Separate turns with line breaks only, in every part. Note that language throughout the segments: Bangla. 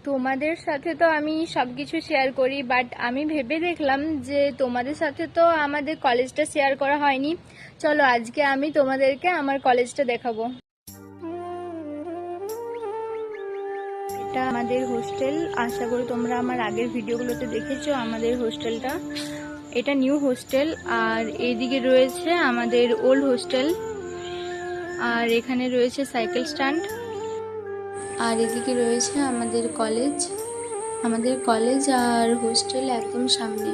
তোমাদের সাথে তো আমি সব কিছু শেয়ার করি, বাট আমি ভেবে দেখলাম যে তোমাদের সাথে তো আমাদের কলেজটা শেয়ার করা হয়নি। চলো আজকে আমি তোমাদেরকে আমার কলেজটা দেখাবো। এটা আমাদের হোস্টেল। আশা করি তোমরা আমার আগের ভিডিওগুলোতে দেখেছো আমাদের হোস্টেলটা। এটা নিউ হোস্টেল, আর এইদিকে রয়েছে আমাদের ওল্ড হোস্টেল, আর এখানে রয়েছে সাইকেল স্ট্যান্ড, আর এদিকে রয়েছে আমাদের কলেজ। আমাদের কলেজ আর হোস্টেল একদম সামনে।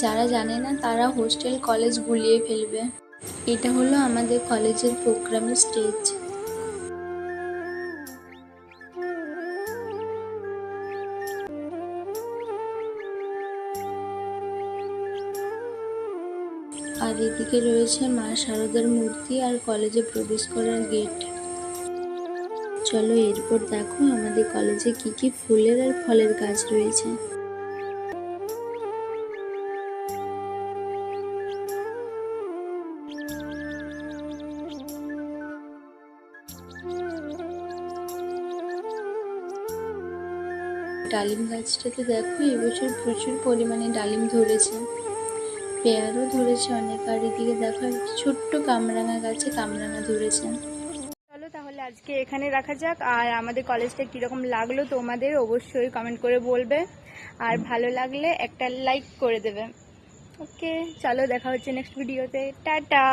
যারা জানে না তারা হোস্টেল কলেজ গুলিয়ে ফেলবে। এটা হলো আমাদের কলেজের প্রোগ্রামের স্টেজ। আর এদিকে রয়েছে মা শারদার মূর্তি আর কলেজে প্রবেশ করার গেট। চলো এরপর দেখো আমাদের কলেজে কি কি ফুলের আর ফলের গাছ রয়েছে। ডালিম গাছটাতে দেখো এবছর প্রচুর পরিমাণে ডালিম ধরেছে, পেয়ারও ধরেছে অনেক। আর এদিকে দেখো একটা ছোট্ট কামরাঙা গাছে কামরাঙা ধরেছে। চলো তাহলে আজকে এখানে রাখা যাক। আর আমাদের কলেজটা কীরকম লাগলো তোমাদের অবশ্যই কমেন্ট করে বলবে, আর ভালো লাগলে একটা লাইক করে দেবে। ওকে, চলো দেখা হচ্ছে নেক্সট ভিডিওতে। টাটা।